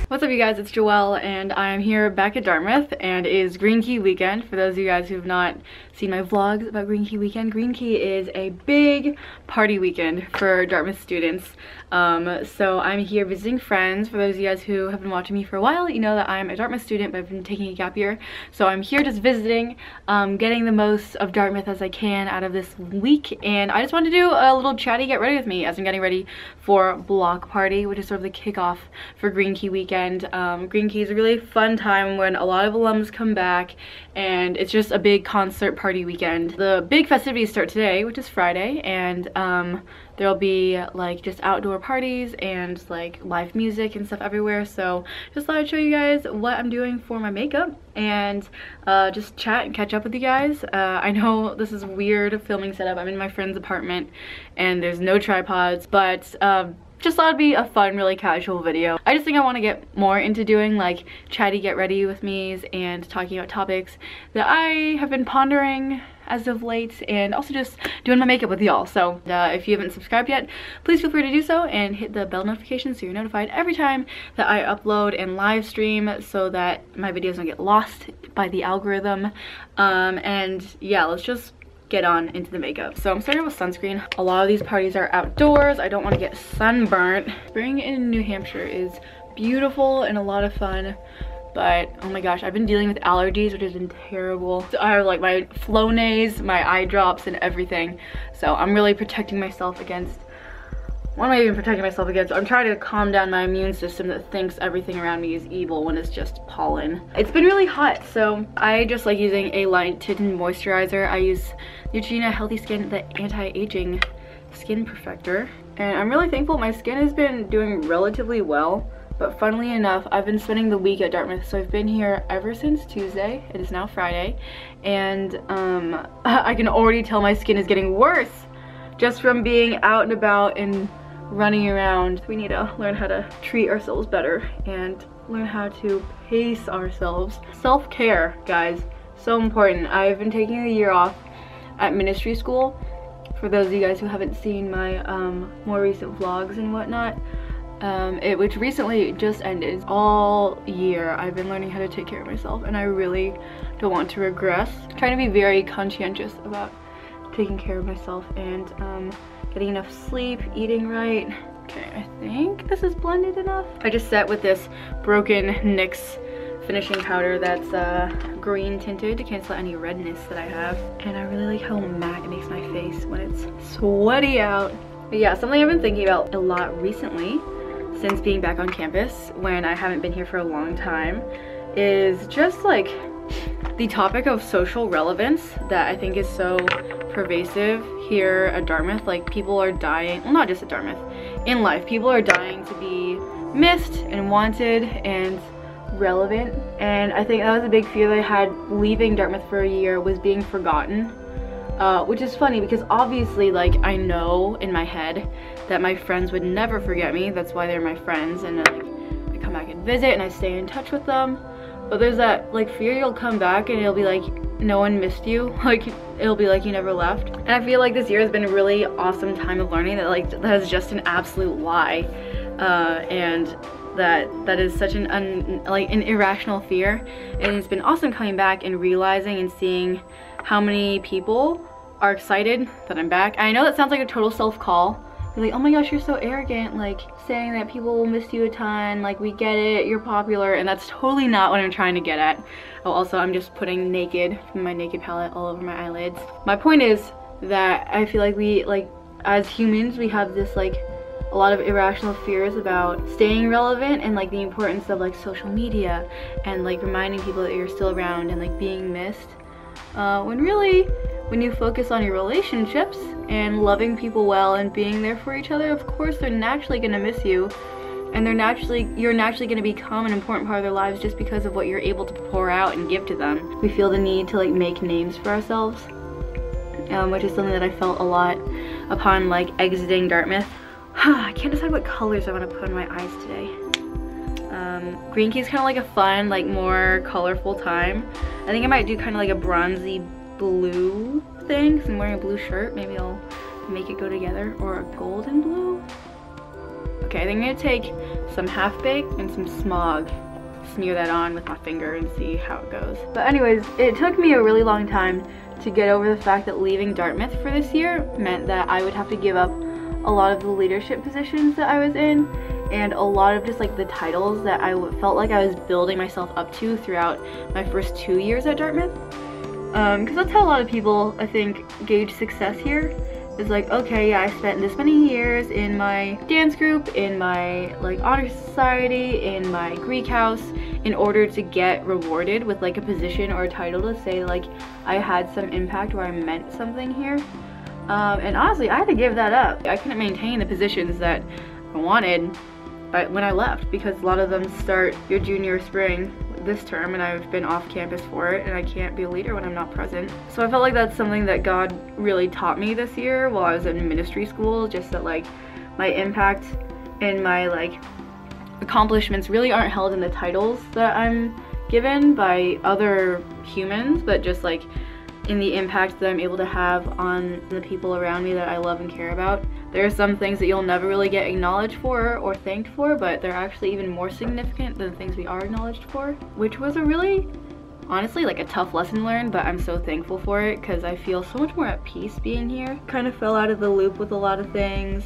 What's up you guys, it's Joelle and I'm here back at Dartmouth and it is Green Key weekend. For those of you guys who have not seen my vlogs about Green Key weekend, Green Key is a big party weekend for Dartmouth students. So I'm here visiting friends. For those of you guys who have been watching me for a while, you know that I'm a Dartmouth student but I've been taking a gap year. So I'm here just visiting, getting the most of Dartmouth as I can out of this week, and I just wanted to do a little chatty get ready with me as I'm getting ready for Block Party, which is sort of the kickoff for Green Key weekend. Green Key is a really fun time when a lot of alums come back and it's just a big concert party weekend. The big festivities start today, which is Friday, and there'll be like just outdoor parties and like live music and stuff everywhere. So just thought I'd show you guys what I'm doing for my makeup and just chat and catch up with you guys. I know this is weird filming setup. I'm in my friend's apartment and there's no tripods, but just thought it'd be a fun, really casual video. I just think I want to get more into doing like chatty get ready with me's and talking about topics that I have been pondering as of late, and also just doing my makeup with y'all. So if you haven't subscribed yet, please feel free to do so and hit the bell notification so you're notified every time that I upload and live stream so that my videos don't get lost by the algorithm. And yeah, let's just get on into the makeup. So I'm starting with sunscreen. A lot of these parties are outdoors. I don't want to get sunburnt. Spring in New Hampshire is beautiful and a lot of fun, but oh my gosh, I've been dealing with allergies, which has been terrible. So I have like my Flonase, my eye drops and everything. So I'm really protecting myself against, what am I even protecting myself against? I'm trying to calm down my immune system that thinks everything around me is evil when it's just pollen. It's been really hot, so I just like using a light tinted moisturizer. I use NEUTROGENA Healthy Skin, the anti-aging skin perfector. And I'm really thankful my skin has been doing relatively well. But funnily enough, I've been spending the week at Dartmouth, so I've been here ever since Tuesday. It is now Friday, and I can already tell my skin is getting worse just from being out and about and running around. We need to learn how to treat ourselves better and learn how to pace ourselves. Self-care, guys, so important. I've been taking a year off at ministry school. For those of you guys who haven't seen my more recent vlogs and whatnot, which recently just ended. All year I've been learning how to take care of myself, and I really don't want to regress. I'm trying to be very conscientious about taking care of myself and getting enough sleep, eating right. Okay, I think this is blended enough. I just set with this broken NYX finishing powder that's green tinted to cancel any redness that I have, and I really like how matte it makes my face when it's sweaty out. But yeah, something I've been thinking about a lot recently since being back on campus when I haven't been here for a long time is just like the topic of social relevance that I think is so pervasive here at Dartmouth. Like, people are dying, well, not just at Dartmouth, in life, people are dying to be missed and wanted and relevant. And I think that was a big fear that I had leaving Dartmouth for a year, was being forgotten. Which is funny because obviously, like, I know in my head that my friends would never forget me. That's why they're my friends, and like I come back and visit and I stay in touch with them. But there's that like fear you'll come back and it'll be like no one missed you. Like, it'll be like you never left. And I feel like this year has been a really awesome time of learning that like that is just an absolute lie, and that is such an irrational fear. And it's been awesome coming back and realizing and seeing how many people are excited that I'm back. I know that sounds like a total self-call. You're like, oh my gosh, you're so arrogant, like saying that people will miss you a ton, like we get it, you're popular, and that's totally not what I'm trying to get at. Oh, also, I'm just putting Naked from my Naked palette all over my eyelids. My point is that I feel like we, like, as humans, we have this like a lot of irrational fears about staying relevant and like the importance of like social media and like reminding people that you're still around and like being missed. When really, when you focus on your relationships and loving people well and being there for each other, of course they're naturally gonna miss you, and you're naturally gonna become an important part of their lives just because of what you're able to pour out and give to them. We feel the need to like make names for ourselves, which is something that I felt a lot upon like exiting Dartmouth. I can't decide what colors I want to put on my eyes today. Green Key is kind of like a fun, like more colorful time. I think I might do kind of like a bronzy blue thing because I'm wearing a blue shirt. Maybe I'll make it go together, or a golden blue. Okay, then I'm gonna take some half baked and some smog, smear that on with my finger and see how it goes. But anyways, it took me a really long time to get over the fact that leaving Dartmouth for this year meant that I would have to give up a lot of the leadership positions that I was in and a lot of just like the titles that I felt like I was building myself up to throughout my first 2 years at Dartmouth. Because that's how a lot of people, I think, gauge success here. It's like, okay, yeah, I spent this many years in my dance group, in my like honor society, in my Greek house, in order to get rewarded with like a position or a title to say like I had some impact or I meant something here. And honestly, I had to give that up. I couldn't maintain the positions that I wanted when I left because a lot of them start your junior or spring this term and I've been off campus for it and I can't be a leader when I'm not present. So I felt like that's something that God really taught me this year while I was in ministry school, just that like my impact and my like accomplishments really aren't held in the titles that I'm given by other humans, but just like in the impact that I'm able to have on the people around me that I love and care about. There are some things that you'll never really get acknowledged for or thanked for, but they're actually even more significant than the things we are acknowledged for, which was a really, honestly, like a tough lesson learned, but I'm so thankful for it because I feel so much more at peace being here. Kind of fell out of the loop with a lot of things,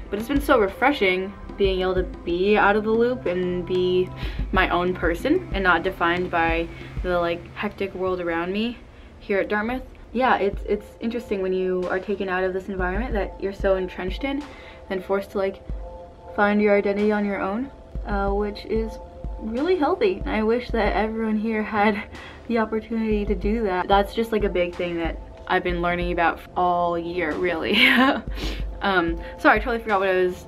but it's been so refreshing being able to be out of the loop and be my own person and not defined by the like hectic world around me here at Dartmouth. Yeah, it's interesting when you are taken out of this environment that you're so entrenched in and forced to like find your identity on your own, which is really healthy. And I wish that everyone here had the opportunity to do that. That's just like a big thing that I've been learning about all year, really. Sorry, I totally forgot what I was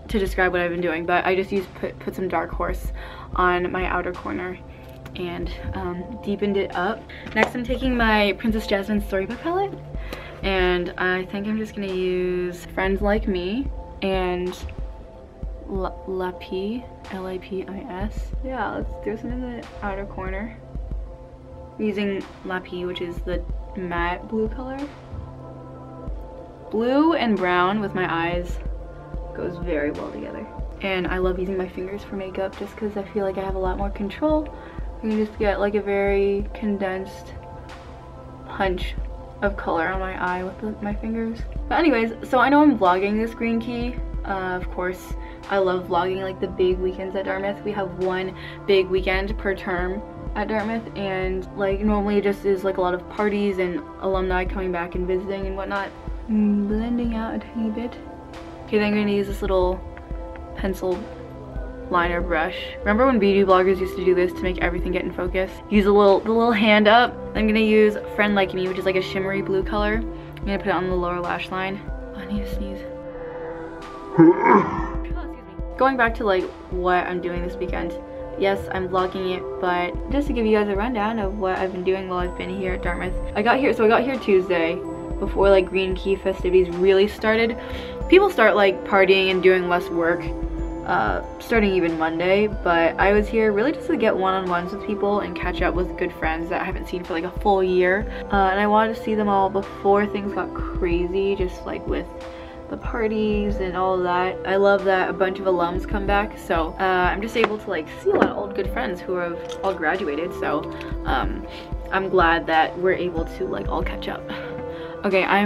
to describe what I've been doing, but I just put some Dark Horse on my outer corner and deepened it up. Next, I'm taking my Princess Jasmine Storybook palette, and I think I'm just gonna use Friends Like Me and Lapis, L-A-P-I-S. Yeah, let's do some in the outer corner. I'm using Lapis, which is the matte blue color. Blue and brown with my eyes goes very well together. And I love using my fingers for makeup just because I feel like I have a lot more control. You can just get like a very condensed punch of color on my eye with my fingers. But anyways, so I know I'm vlogging this green key. Of course, I love vlogging like the big weekends at Dartmouth. We have one big weekend per term at Dartmouth, and like normally it just is like a lot of parties and alumni coming back and visiting and whatnot. Blending out a tiny bit. Okay, then I'm gonna use this little pencil liner brush. Remember when beauty bloggers used to do this to make everything get in focus? Use the little hand up. I'm gonna use Friend Like Me, which is like a shimmery blue color. I'm gonna put it on the lower lash line. Oh, I need to sneeze. Oh, excuse me. Going back to like what I'm doing this weekend. Yes, I'm vlogging it, but just to give you guys a rundown of what I've been doing while I've been here at Dartmouth. I got here Tuesday before like green key festivities really started. People start like partying and doing less work starting even Monday, but I was here really just to get one-on-ones with people and catch up with good friends that I haven't seen for like a full year, and I wanted to see them all before things got crazy, just like with the parties and all of that. I love that a bunch of alums come back, so I'm just able to like see a lot of old good friends who have all graduated, so I'm glad that we're able to like all catch up. Okay, I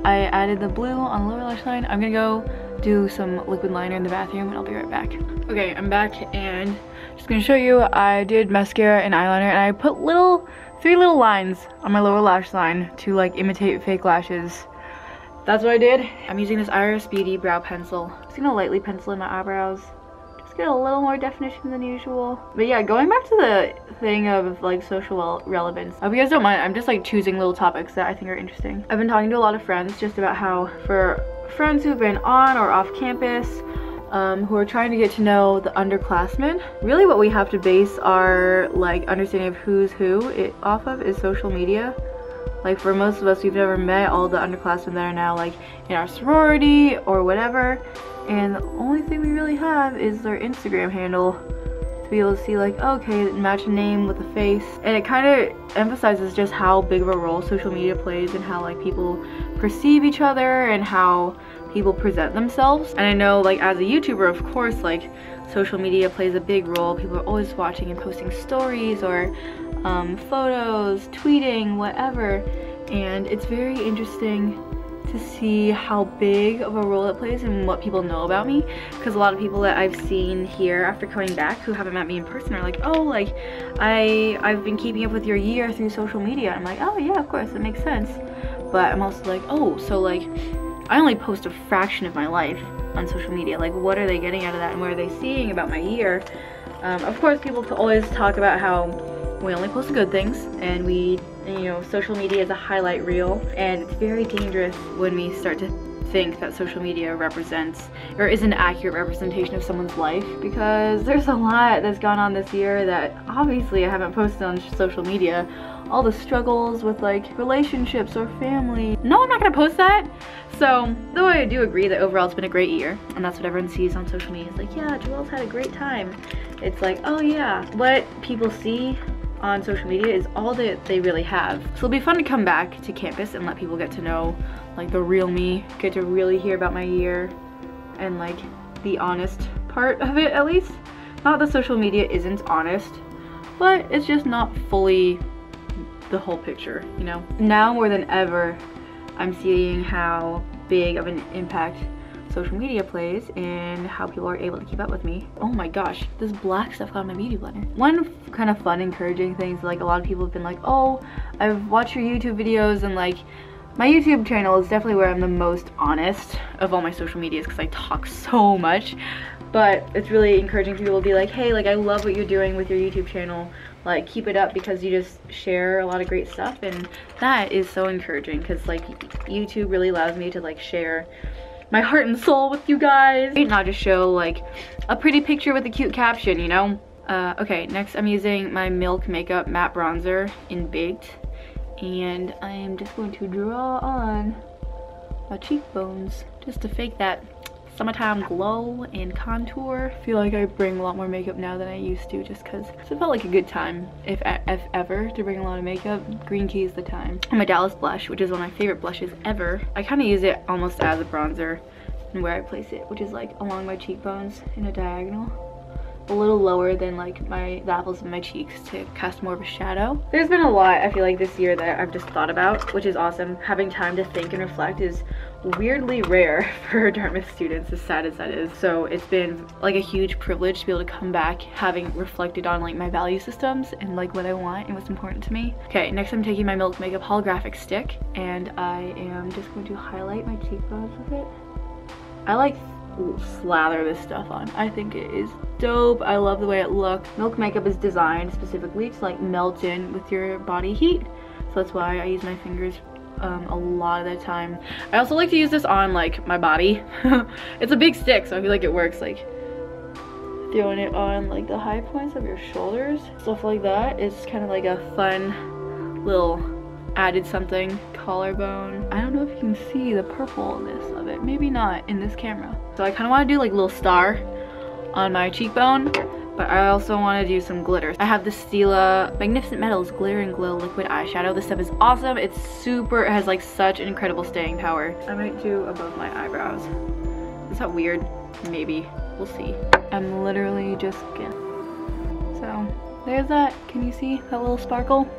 added the blue on the lower lash line. I'm gonna go do some liquid liner in the bathroom and I'll be right back. Okay, I'm back and just gonna show you I did mascara and eyeliner, and I put three little lines on my lower lash line to like imitate fake lashes. That's what I did. I'm using this Iris Beauty brow pencil. Just gonna lightly pencil in my eyebrows. Just get a little more definition than usual. But yeah, going back to the thing of like social relevance. I hope you guys don't mind, I'm just like choosing little topics that I think are interesting. I've been talking to a lot of friends just about how for friends who've been on or off campus, who are trying to get to know the underclassmen, really what we have to base our like understanding of who's who off of is social media. Like for most of us, we've never met all the underclassmen that are now like in our sorority or whatever, and the only thing we really have is their Instagram handle to be able to see like, okay, match a name with a face. And it kind of emphasizes just how big of a role social media plays and how like people perceive each other and how people present themselves. And I know, like, as a YouTuber, of course, like, social media plays a big role. People are always watching and posting stories or photos, tweeting, whatever. And it's very interesting to see how big of a role it plays and what people know about me, because a lot of people that I've seen here after coming back who haven't met me in person are like, oh, like I've been keeping up with your year through social media. I'm like, oh yeah, of course, that makes sense. But I'm also like, oh, so like I only post a fraction of my life on social media. Like, what are they getting out of that, and what are they seeing about my year? Of course, people always talk about how we only post the good things, and we, you know, social media is a highlight reel, and it's very dangerous when we start to think that social media represents or is an accurate representation of someone's life, because there's a lot that's gone on this year that obviously I haven't posted on social media. All the struggles with like relationships or family. No, I'm not gonna post that. So though I do agree that overall it's been a great year, and that's what everyone sees on social media, it's like, yeah, Joelle's had a great time. It's like, oh yeah, what people see on social media is all that they really have. So it'll be fun to come back to campus and let people get to know like the real me, get to really hear about my year and like the honest part of it, at least. Not that social media isn't honest, but it's just not fully the whole picture, you know? Now more than ever, I'm seeing how big of an impact social media plays and how people are able to keep up with me. Oh my gosh, this black stuff got on my beauty blender. One kind of fun, encouraging thing is like a lot of people have been like, oh, I've watched your YouTube videos, and like my YouTube channel is definitely where I'm the most honest of all my social medias because I talk so much. But it's really encouraging for people to be like, hey, like I love what you're doing with your YouTube channel. Like, keep it up because you just share a lot of great stuff, and that is so encouraging because like YouTube really allows me to like share my heart and soul with you guys, not just show like a pretty picture with a cute caption, you know? Okay, next I'm using my Milk Makeup Matte Bronzer in Baked, and I am just going to draw on my cheekbones just to fake that summertime glow and contour. I feel like I bring a lot more makeup now than I used to, just because it felt like a good time, if ever, to bring a lot of makeup. Green Key is the time. And my Dallas blush, which is one of my favorite blushes ever. I kind of use it almost as a bronzer, and where I place it, which is like along my cheekbones in a diagonal, a little lower than like the apples of my cheeks to cast more of a shadow. There's been a lot, I feel like, this year that I've just thought about, which is awesome. Having time to think and reflect is weirdly rare for Dartmouth students, as sad as that is. So it's been like a huge privilege to be able to come back having reflected on like my value systems and like what I want and what's important to me. Okay, next I'm taking my Milk Makeup holographic stick, and I am just going to highlight my cheekbones with it. I like slather this stuff on. I think it is dope. I love the way it looks. Milk Makeup is designed specifically to like melt in with your body heat, so that's why I use my fingers a lot of the time. I also like to use this on like my body. It's a big stick, so I feel like it works like throwing it on like the high points of your shoulders, stuff like that. It's kind of like a fun little added something. Collarbone. I don't know if you can see the purpleness of it, maybe not in this camera. So I kind of want to do like a little star on my cheekbone, but I also want to do some glitter. I have the Stila Magnificent Metals Glitter and Glow Liquid Eyeshadow. This stuff is awesome. It's super, it has like such an incredible staying power. I might do above my eyebrows. Is that weird? Maybe. We'll see. I'm literally just getting... So there's that. Can you see that little sparkle?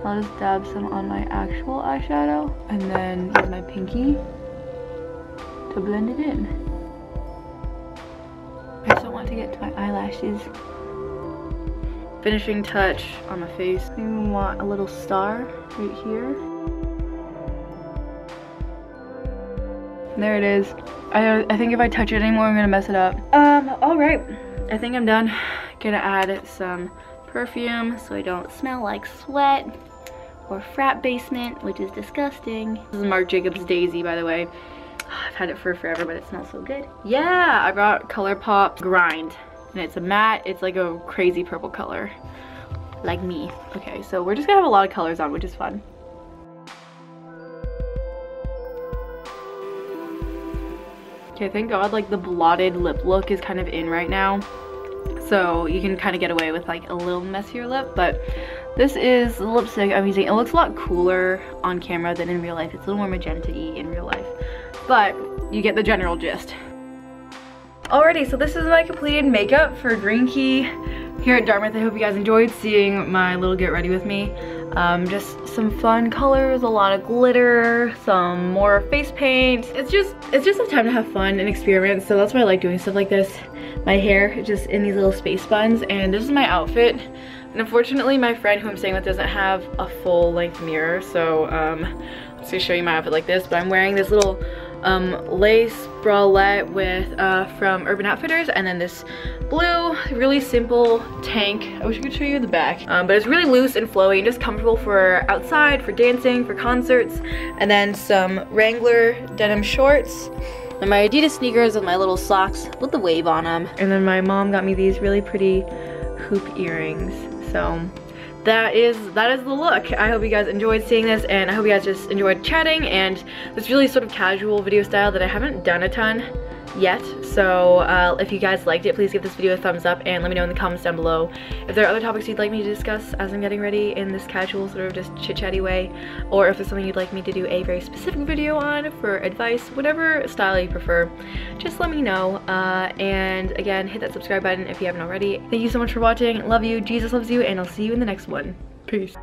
I'll just dab some on my actual eyeshadow and then use my pinky to blend it in. I just don't want to get to my eyelashes. Finishing touch on my face. I even want a little star right here. And there it is. I think if I touch it anymore, I'm gonna mess it up. Alright. I think I'm done. Gonna add some perfume so I don't smell like sweat or frat basement, which is disgusting. This is Marc Jacobs Daisy, by the way. I've had it for forever, but it smells so good. Yeah, I brought ColourPop Grind, and it's a matte. It's like a crazy purple color, like me. Okay, so we're just gonna have a lot of colors on, which is fun. Okay, thank God like the blotted lip look is kind of in right now, so you can kind of get away with like a little messier lip. But this is the lipstick I'm using. It looks a lot cooler on camera than in real life. It's a little more magenta-y in real life. but you get the general gist. Alrighty, so this is my completed makeup for Green Key here at Dartmouth. I hope you guys enjoyed seeing my little get ready with me. Just some fun colors, a lot of glitter, some more face paint. It's just a time to have fun and experiment, so that's why I like doing stuff like this. My hair is just in these little space buns, and this is my outfit. And unfortunately, my friend who I'm staying with doesn't have a full-length mirror, so I'm just gonna show you my outfit like this. But I'm wearing this little lace bralette with from Urban Outfitters, and then this blue really simple tank. I wish I could show you the back, but it's really loose and flowy and just comfortable for outside, for dancing, for concerts. And then some Wrangler denim shorts and my Adidas sneakers with my little socks with the wave on them. And then my mom got me these really pretty hoop earrings. So that is the look. I hope you guys enjoyed seeing this, and I hope you guys just enjoyed chatting and this really sort of casual video style that I haven't done a ton yet. So if you guys liked it, please give this video a thumbs up and let me know in the comments down below if there are other topics you'd like me to discuss as I'm getting ready in this casual sort of just chit-chatty way, or if there's something you'd like me to do a very specific video on for advice, whatever style you prefer, just let me know. And again, hit that subscribe button if you haven't already. Thank you so much for watching. Love you, Jesus loves you, and I'll see you in the next one. Peace.